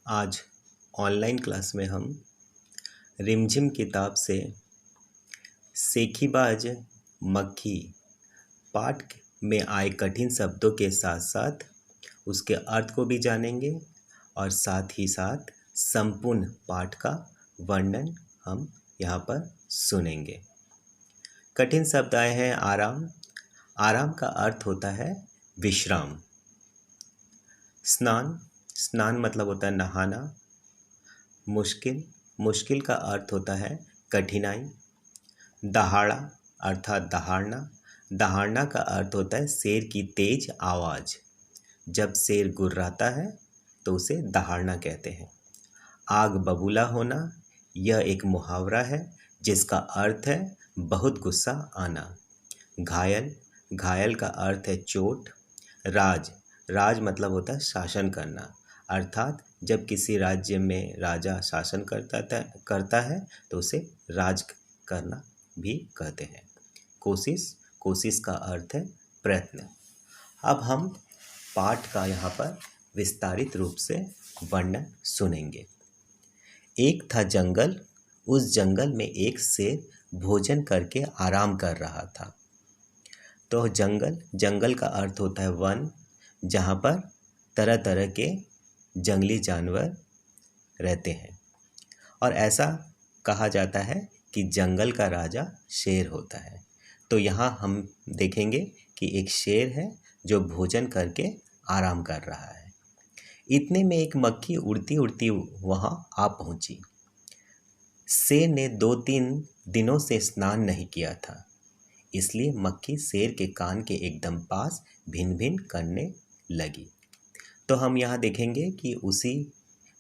आज online class में हम रिमझिम किताब से सेखीबाज मक्खी पाठ में आए कठिन शब्दों के साथ साथ उसके अर्थ को भी जानेंगे और साथ ही साथ संपूर्ण पाठ का वर्णन हम यहाँ पर सुनेंगे। कठिन शब्द आए हैं आराम। आराम का अर्थ होता है विश्राम। स्नान। स्नान मतलब होता है नहाना। मुश्किल। मुश्किल का अर्थ होता है कठिनाई। दहाड़ा अर्थात दहाड़ना। दहाड़ना का अर्थ होता है शेर की तेज आवाज़। जब शेर गुर्राता है तो उसे दहाड़ना कहते हैं। आग बबूला होना यह एक मुहावरा है जिसका अर्थ है बहुत गुस्सा आना। घायल। घायल का अर्थ है चोट। राज। राज मतलब होता है शासन करना, अर्थात जब किसी राज्य में राजा शासन करता है तो उसे राज करना भी कहते हैं। कोशिश। कोशिश का अर्थ है प्रयत्न। अब हम पाठ का यहाँ पर विस्तारित रूप से वर्णन सुनेंगे। एक था जंगल। उस जंगल में एक शेर भोजन करके आराम कर रहा था। तो जंगल का अर्थ होता है वन, जहाँ पर तरह तरह के जंगली जानवर रहते हैं और ऐसा कहा जाता है कि जंगल का राजा शेर होता है। तो यहाँ हम देखेंगे कि एक शेर है जो भोजन करके आराम कर रहा है। इतने में एक मक्खी उड़ती उड़ती वहाँ आ पहुँची। शेर ने 2-3 दिनों से स्नान नहीं किया था, इसलिए मक्खी शेर के कान के एकदम पास भिन भिन करने लगी। तो हम यहाँ देखेंगे कि उसी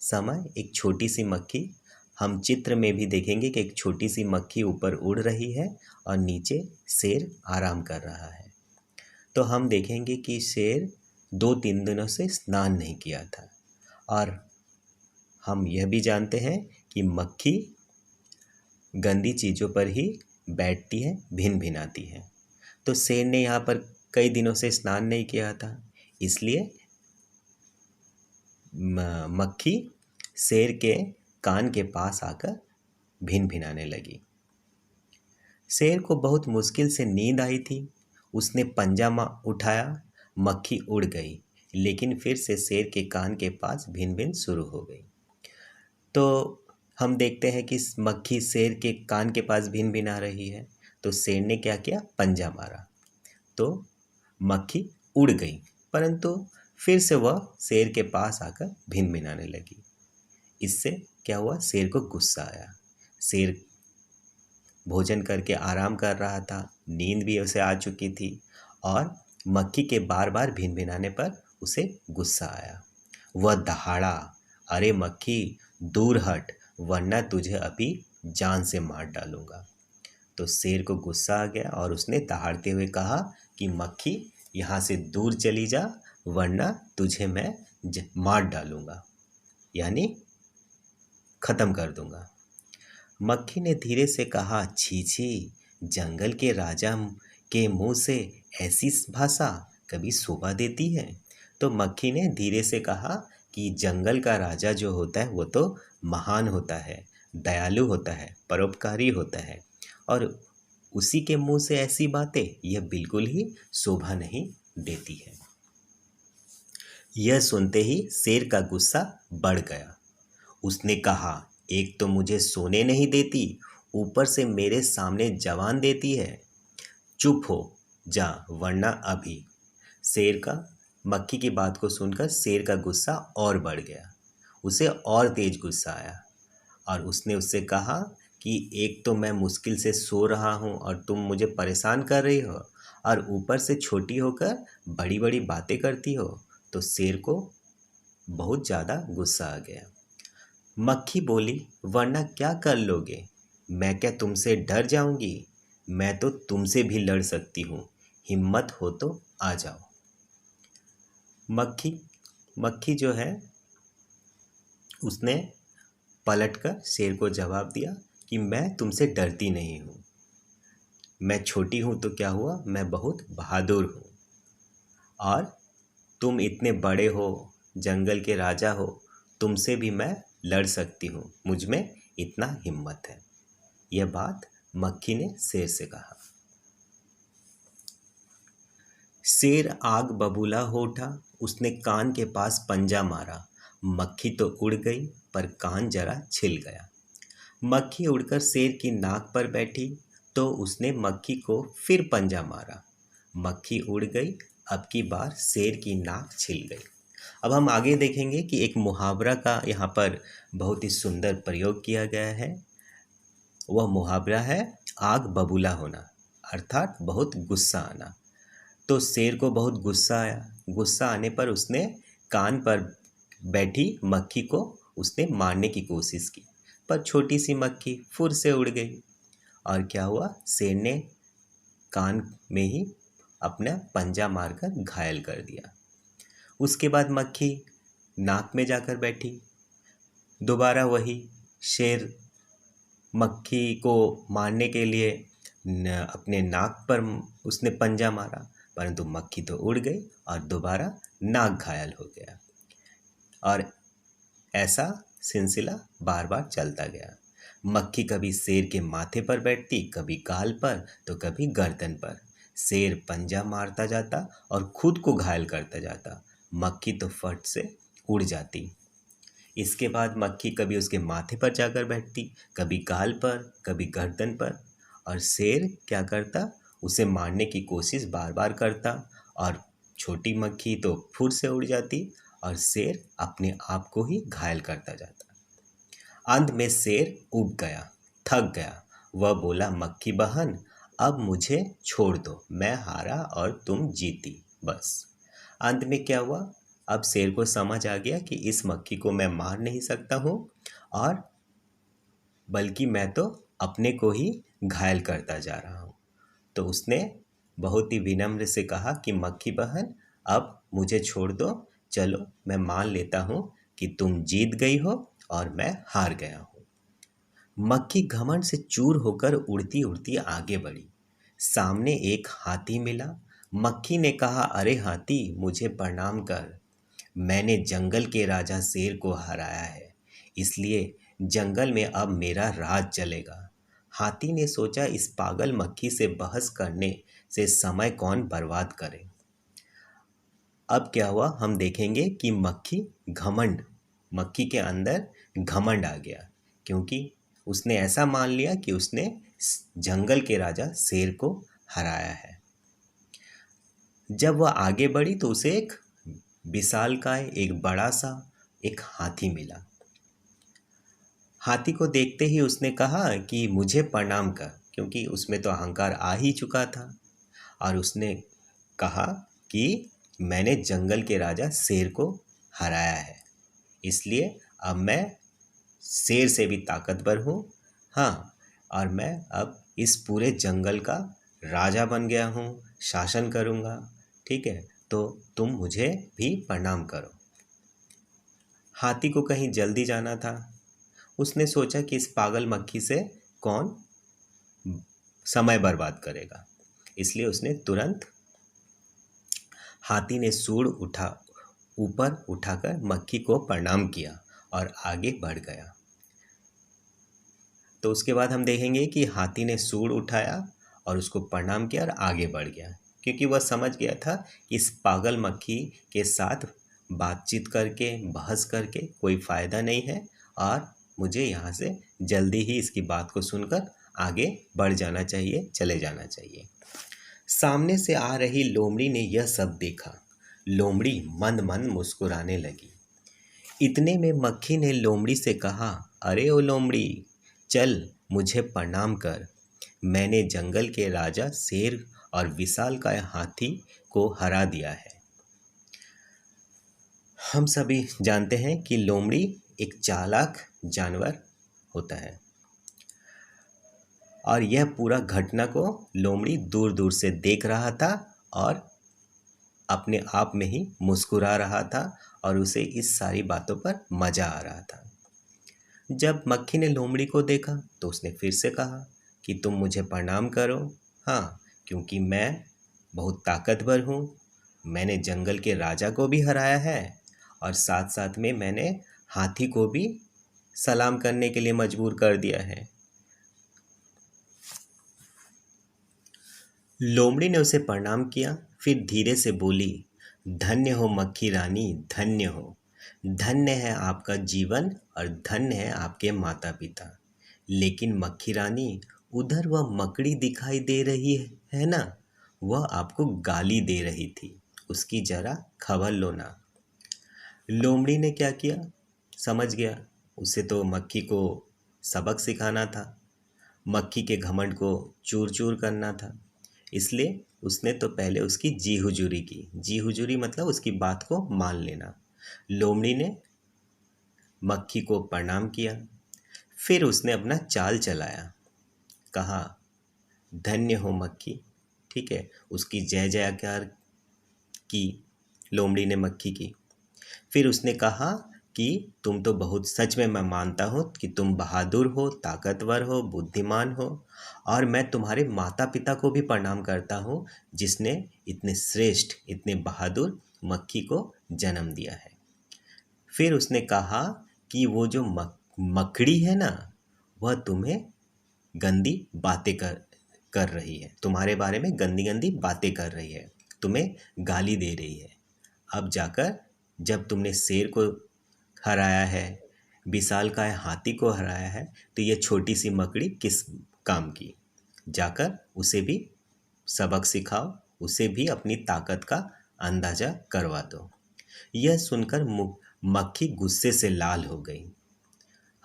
समय एक छोटी सी मक्खी, हम चित्र में भी देखेंगे कि एक छोटी सी मक्खी ऊपर उड़ रही है और नीचे शेर आराम कर रहा है। तो हम देखेंगे कि शेर 2-3 दिनों से स्नान नहीं किया था और हम यह भी जानते हैं कि मक्खी गंदी चीज़ों पर ही बैठती है, भिन भिनाती है। तो शेर ने यहाँ पर कई दिनों से स्नान नहीं किया था, इसलिए मक्खी शेर के कान के पास आकर भिन भिनाने लगी। शेर को बहुत मुश्किल से नींद आई थी। उसने पंजा उठाया, मक्खी उड़ गई, लेकिन फिर से शेर के कान के पास भिन भिन शुरू हो गई। तो हम देखते हैं कि मक्खी शेर के कान के पास भिन भिना रही है, तो शेर ने क्या किया, पंजा मारा, तो मक्खी उड़ गई, परंतु फिर से वह शेर के पास आकर भिन भिनाने लगी। इससे क्या हुआ, शेर को गुस्सा आया। शेर भोजन करके आराम कर रहा था, नींद भी उसे आ चुकी थी और मक्खी के बार बार भिन भिनाने पर उसे गुस्सा आया। वह दहाड़ा, अरे मक्खी दूर हट, वरना तुझे अभी जान से मार डालूंगा। तो शेर को गुस्सा आ गया और उसने दहाड़ते हुए कहा कि मक्खी यहाँ से दूर चली जा, वरना तुझे मैं मार डालूंगा, यानी ख़त्म कर दूंगा। मक्खी ने धीरे से कहा, छी छी, जंगल के राजा के मुंह से ऐसी भाषा कभी शोभा देती है। तो मक्खी ने धीरे से कहा कि जंगल का राजा जो होता है वो तो महान होता है, दयालु होता है, परोपकारी होता है, और उसी के मुंह से ऐसी बातें यह बिल्कुल ही शोभा नहीं देती है। यह सुनते ही शेर का गुस्सा बढ़ गया। उसने कहा, एक तो मुझे सोने नहीं देती, ऊपर से मेरे सामने जवान देती है। चुप हो जा, वरना अभी। शेर का मक्खी की बात को सुनकर शेर का गुस्सा और बढ़ गया। उसे और तेज गुस्सा आया और उसने उससे कहा कि एक तो मैं मुश्किल से सो रहा हूँ और तुम मुझे परेशान कर रही हो, और ऊपर से छोटी होकर बड़ी बड़ी बातें करती हो। तो शेर को बहुत ज़्यादा गुस्सा आ गया। मक्खी बोली, वरना क्या कर लोगे, मैं क्या तुमसे डर जाऊंगी, मैं तो तुमसे भी लड़ सकती हूँ, हिम्मत हो तो आ जाओ। मक्खी जो है उसने पलटकर शेर को जवाब दिया कि मैं तुमसे डरती नहीं हूँ, मैं छोटी हूँ तो क्या हुआ, मैं बहुत बहादुर हूँ, और तुम इतने बड़े हो, जंगल के राजा हो, तुमसे भी मैं लड़ सकती हूँ, मुझ में इतना हिम्मत है। यह बात मक्खी ने शेर से कहा। शेर आग बबूला हो उठा, उसने कान के पास पंजा मारा। मक्खी तो उड़ गई पर कान जरा छिल गया। मक्खी उड़कर शेर की नाक पर बैठी तो उसने मक्खी को फिर पंजा मारा। मक्खी उड़ गई, अब की बार शेर की नाक छिल गई। अब हम आगे देखेंगे कि एक मुहावरा का यहाँ पर बहुत ही सुंदर प्रयोग किया गया है। वह मुहावरा है आग बबूला होना, अर्थात बहुत गुस्सा आना। तो शेर को बहुत गुस्सा आया। गुस्सा आने पर उसने कान पर बैठी मक्खी को उसने मारने की कोशिश की, पर छोटी सी मक्खी फुर से उड़ गई। और क्या हुआ, शेर ने कान में ही अपना पंजा मारकर घायल कर दिया। उसके बाद मक्खी नाक में जाकर बैठी। दोबारा वही शेर मक्खी को मारने के लिए अपने नाक पर उसने पंजा मारा, परंतु मक्खी तो उड़ गई और दोबारा नाक घायल हो गया। और ऐसा सिलसिला बार बार चलता गया। मक्खी कभी शेर के माथे पर बैठती, कभी गाल पर तो कभी गर्दन पर। शेर पंजा मारता जाता और खुद को घायल करता जाता। मक्खी तो फट से उड़ जाती। इसके बाद मक्खी कभी उसके माथे पर जाकर बैठती, कभी गाल पर, कभी गर्दन पर। और शेर क्या करता, उसे मारने की कोशिश बार बार करता और छोटी मक्खी तो फुर से उड़ जाती और शेर अपने आप को ही घायल करता जाता। अंत में शेर ऊब गया, थक गया। वह बोला, मक्खी बहन अब मुझे छोड़ दो, मैं हारा और तुम जीती, बस। अंत में क्या हुआ, अब शेर को समझ आ गया कि इस मक्खी को मैं मार नहीं सकता हूँ और बल्कि मैं तो अपने को ही घायल करता जा रहा हूँ। तो उसने बहुत ही विनम्र से कहा कि मक्खी बहन अब मुझे छोड़ दो, चलो मैं मान लेता हूँ कि तुम जीत गई हो और मैं हार गया हूँ। मक्खी घमंड से चूर होकर उड़ती उड़ती आगे बढ़ी। सामने एक हाथी मिला। मक्खी ने कहा, अरे हाथी, मुझे प्रणाम कर। मैंने जंगल के राजा शेर को हराया है, इसलिए जंगल में अब मेरा राज चलेगा। हाथी ने सोचा, इस पागल मक्खी से बहस करने से समय कौन बर्बाद करे। अब क्या हुआ, हम देखेंगे कि मक्खी के अंदर घमंड आ गया, क्योंकि उसने ऐसा मान लिया कि उसने जंगल के राजा शेर को हराया है। जब वह आगे बढ़ी तो उसे एक विशालकाय, एक बड़ा सा एक हाथी मिला। हाथी को देखते ही उसने कहा कि मुझे प्रणाम कर, क्योंकि उसमें तो अहंकार आ ही चुका था। और उसने कहा कि मैंने जंगल के राजा शेर को हराया है, इसलिए अब मैं शेर से भी ताकतवर हूँ। हाँ, और मैं अब इस पूरे जंगल का राजा बन गया हूँ, शासन करूँगा। ठीक है, तो तुम मुझे भी प्रणाम करो। हाथी को कहीं जल्दी जाना था। उसने सोचा कि इस पागल मक्खी से कौन समय बर्बाद करेगा, इसलिए उसने तुरंत हाथी ने सूंड ऊपर उठाकर मक्खी को प्रणाम किया और आगे बढ़ गया। तो उसके बाद हम देखेंगे कि हाथी ने सूंड उठाया और उसको प्रणाम किया और आगे बढ़ गया, क्योंकि वह समझ गया था कि इस पागल मक्खी के साथ बातचीत करके, बहस करके कोई फ़ायदा नहीं है और मुझे यहाँ से जल्दी ही इसकी बात को सुनकर आगे बढ़ जाना चाहिए, चले जाना चाहिए। सामने से आ रही लोमड़ी ने यह सब देखा। लोमड़ी मंद मंद मुस्कुराने लगी। इतने में मक्खी ने लोमड़ी से कहा, अरे ओ लोमड़ी, चल मुझे प्रणाम कर। मैंने जंगल के राजा शेर और विशालकाय हाथी को हरा दिया है। हम सभी जानते हैं कि लोमड़ी एक चालाक जानवर होता है और यह पूरा घटना को लोमड़ी दूर दूर से देख रहा था और अपने आप में ही मुस्कुरा रहा था और उसे इस सारी बातों पर मज़ा आ रहा था। जब मक्खी ने लोमड़ी को देखा तो उसने फिर से कहा कि तुम मुझे प्रणाम करो। हाँ, क्योंकि मैं बहुत ताकतवर हूँ। मैंने जंगल के राजा को भी हराया है और साथ साथ में मैंने हाथी को भी सलाम करने के लिए मजबूर कर दिया है। लोमड़ी ने उसे प्रणाम किया, फिर धीरे से बोली, धन्य हो मक्खी रानी, धन्य हो। धन्य है आपका जीवन और धन्य है आपके माता पिता। लेकिन मक्खी रानी, उधर वह मकड़ी दिखाई दे रही है ना, वह आपको गाली दे रही थी, उसकी जरा खबर लो ना। लोमड़ी ने क्या किया, समझ गया, उसे तो मक्खी को सबक सिखाना था, मक्खी के घमंड को चूर चूर करना था। इसलिए उसने तो पहले उसकी जी हुजूरी की। जी हुजूरी मतलब उसकी बात को मान लेना। लोमड़ी ने मक्खी को प्रणाम किया, फिर उसने अपना चाल चलाया, कहा, धन्य हो मक्खी। ठीक है, उसकी जय जयकार की लोमड़ी ने मक्खी की। फिर उसने कहा कि तुम तो बहुत, सच में मैं मानता हूँ कि तुम बहादुर हो, ताकतवर हो, बुद्धिमान हो, और मैं तुम्हारे माता पिता को भी प्रणाम करता हूँ जिसने इतने श्रेष्ठ, इतने बहादुर मक्खी को जन्म दिया है। फिर उसने कहा कि वो जो मकड़ी है ना, वह तुम्हें गंदी बातें कर रही है, तुम्हारे बारे में गंदी गंदी बातें कर रही है, तुम्हें गाली दे रही है। अब जाकर जब तुमने शेर को हराया है, विशालकाय हाथी को हराया है, तो ये छोटी सी मकड़ी किस काम की। जाकर उसे भी सबक सिखाओ, उसे भी अपनी ताकत का अंदाजा करवा दो। यह सुनकर मक्खी गुस्से से लाल हो गई।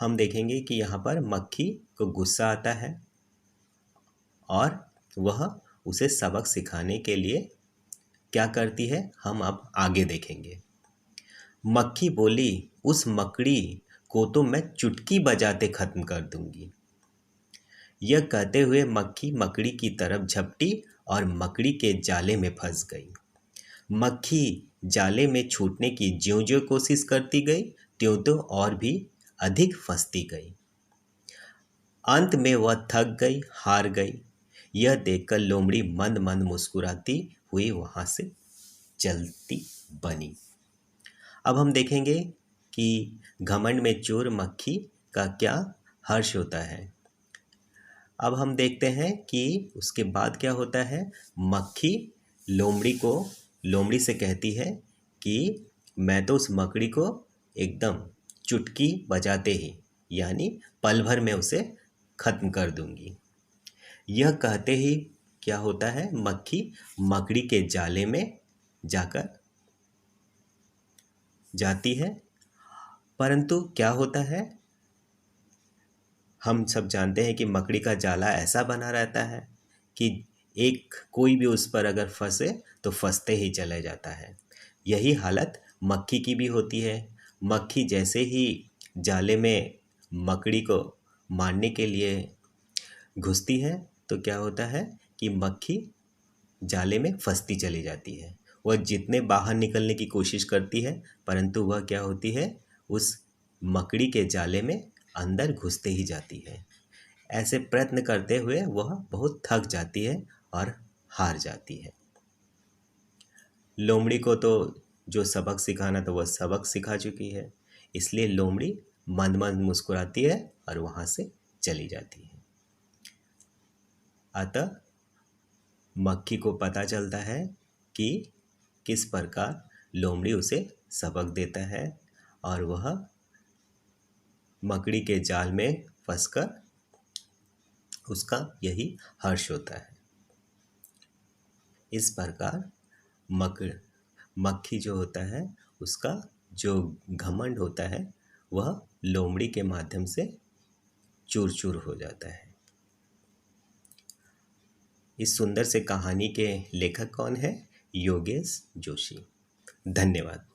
हम देखेंगे कि यहाँ पर मक्खी को गुस्सा आता है और वह उसे सबक सिखाने के लिए क्या करती है, हम अब आगे देखेंगे। मक्खी बोली, उस मकड़ी को तो मैं चुटकी बजाते खत्म कर दूंगी। यह कहते हुए मक्खी मकड़ी की तरफ झपटी और मकड़ी के जाले में फंस गई। मक्खी जाले में छूटने की ज्यों-ज्यों कोशिश करती गई, त्यों-त्यों और भी अधिक फंसती गई। अंत में वह थक गई, हार गई। यह देखकर लोमड़ी मंद मंद मुस्कुराती हुई वहां से चलती बनी। अब हम देखेंगे कि घमंड में चूर मक्खी का क्या हर्ष होता है। अब हम देखते हैं कि उसके बाद क्या होता है। मक्खी लोमड़ी से कहती है कि मैं तो उस मकड़ी को एकदम चुटकी बजाते ही, यानी पल भर में उसे खत्म कर दूंगी। यह कहते ही क्या होता है, मक्खी मकड़ी के जाले में जाकर जाती है। परंतु क्या होता है, हम सब जानते हैं कि मकड़ी का जाला ऐसा बना रहता है कि एक कोई भी उस पर अगर फंसे तो फंसते ही चले जाता है। यही हालत मक्खी की भी होती है। मक्खी जैसे ही जाले में मकड़ी को मारने के लिए घुसती है तो क्या होता है कि मक्खी जाले में फंसती चली जाती है। वह जितने बाहर निकलने की कोशिश करती है, परंतु वह क्या होती है, उस मकड़ी के जाले में अंदर घुसते ही जाती है। ऐसे प्रयत्न करते हुए वह बहुत थक जाती है और हार जाती है। लोमड़ी को तो जो सबक सिखाना था वह सबक सिखा चुकी है, इसलिए लोमड़ी मंद मंद मुस्कुराती है और वहाँ से चली जाती है। अतः मक्खी को पता चलता है कि किस प्रकार लोमड़ी उसे सबक देता है और वह मकड़ी के जाल में फंसकर उसका यही हर्ष होता है। इस प्रकार मक्खी जो होता है उसका जो घमंड होता है वह लोमड़ी के माध्यम से चूर चूर हो जाता है। इस सुंदर से कहानी के लेखक कौन है? योगेश जोशी। धन्यवाद।